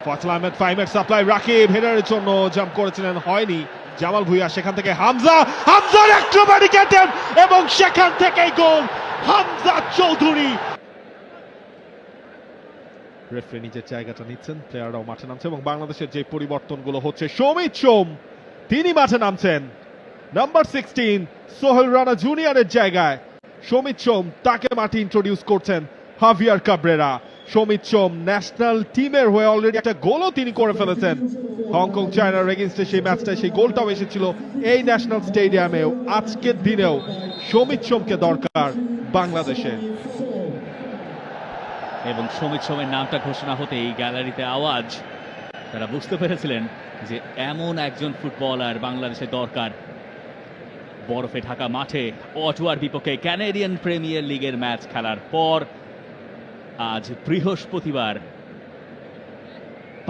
ফয়সাল আহমেদ ফাহিমের সাপ্লাই রাকিব হেডারের জন্য জাম্প করেছিলেন, হয়নি। জামাল ভুঁইয়া, সেখান থেকে হামজার অ্যাক্রোব্যাটিক অ্যাটেম্প এবং সেখান থেকেই গোল হামজা চৌধুরী। রেফারি নিজের জায়গাটা নিচ্ছেন, প্লেয়াররাও মাঠে নামছে এবং বাংলাদেশের যে পরিবর্তনগুলো হচ্ছে, সমিত সোম তিনি মাঠে নামছেন। নাম্বার 16 সোহেল রানা জুনিয়রের জায়গায় সমিত সোম, তাকে মাঠে ইন্ট্রোডিউস করছেন হাভিয়ার কাবরেরা। সমিত সোম ন্যাশনাল টিমের হয়ে অলরেডি একটা গোলও তিনি করে ফেলেছেন হংকং চায়নার এগেইনস্টে। সেই ম্যাচটায় সেই গোলটাও এসেছিল এই ন্যাশনাল স্টেডিয়ামেও। আজকের দিনেও সমিত সোমকে দরকার বাংলাদেশে। এবং সমিত সোমের নামটা ঘোষণা হতেই গ্যালারিতে আওয়াজ। তারা বুঝতে পেরেছিলেন যে এমন একজন ফুটবলার বাংলাদেশে দরকার। বরফে ঢাকা মাঠে অটোয়ার বিপক্ষে ক্যানাডিয়ান প্রিমিয়ার লিগের ম্যাচ খেলার পর আজ বৃহস্পতিবার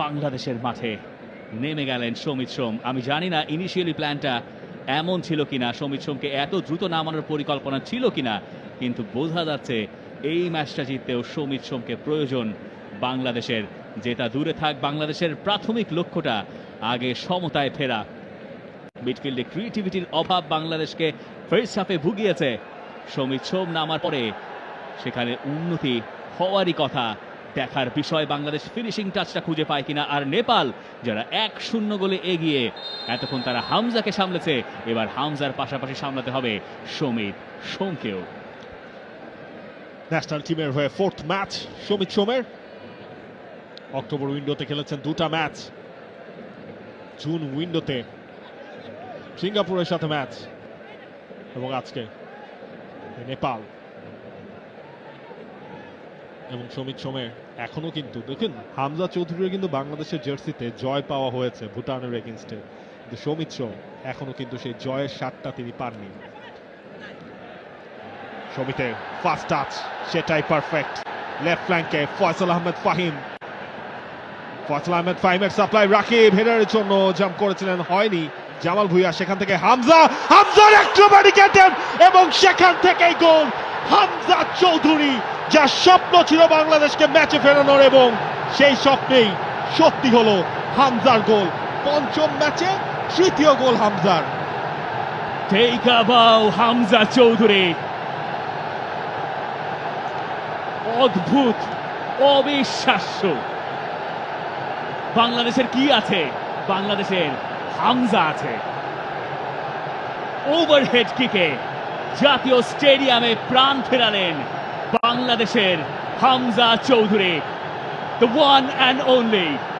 বাংলাদেশের মাঠে নেমে গেলেন সমিত সোম। আমি জানি না ইনিশিয়ালি প্ল্যানটা এমন ছিল কিনা, সমিত সোমকে এত দ্রুত নামানোর পরিকল্পনা ছিল কিনা, কিন্তু বোঝা যাচ্ছে এই ম্যাচটা জিততেও সমিত সোমকে প্রয়োজন বাংলাদেশের। যেটা দূরে থাক, বাংলাদেশের প্রাথমিক লক্ষ্যটা আগে সমতায় ফেরা। মিডফিল্ডে ক্রিয়েটিভিটির অভাব বাংলাদেশকে ফার্স্ট হাফে ভুগিয়েছে। সমিত সোম নামার পরে সেখানে উন্নতি হওয়ারই কথা। দেখার বিষয় বাংলাদেশ ফিনিশিং টাচটা খুঁজে পায় কিনা। আর নেপাল যারা 1-0 গোলে এগিয়ে, এতক্ষণ তারা হামজাকে সামলেছে, এবার হামজার পাশাপাশি সামলাতে হবে সমিত সোমকেও। ন্যাশনাল টিমের হয়ে 4th ম্যাচ সমিত সোমের। অক্টোবর উইন্ডোতে খেলেছেন 2টা ম্যাচ, জুন উইন্ডোতে সিঙ্গাপুরের সাথে ম্যাচ এবং আজকে নেপাল। এবং সমিত সোমের এখনো কিন্তু দেখুন, হামজা চৌধুরীর কিন্তু বাংলাদেশের জার্সিতে জয় পাওয়া হয়েছে ভুটানের এগেইনস্টে, কিন্তু সমিত সোম এখনো কিন্তু সেই জয়ের স্বাদটা তিনি পাননি। সমিতের ফার্স্ট টাচ সেটাই পারফেক্ট। লেফট ফ্ল্যাঙ্কে ফয়সাল আহমেদ ফাহিমের সাপ্লাই রাকিব হেডারের জন্য জাম্প করেছিলেন, হয়নি। জামাল ভুঁইয়া, সেখান থেকে হামজার অ্যাক্রোব্যাটিক অ্যাটেম্প এবং সেখান থেকেই গোল হামজা চৌধুরী। যা স্বপ্ন ছিল বাংলাদেশকে ম্যাচে ফেরানোর, এবং সেই স্বপ্নেই সত্যি হলো হামজার গোল। পঞ্চম ম্যাচে 3য় গোল হামজার। টেক আ বাউ হামজা চৌধুরী, অদ্ভুত, অবিশ্বাস্য। বাংলাদেশের কি আছে? বাংলাদেশের হামজা আছে। ওভারহেড কিকে জাতীয় স্টেডিয়ামে প্রাণ ফেরালেন বাংলাদেশের Hamza Chowdhury, the one and only.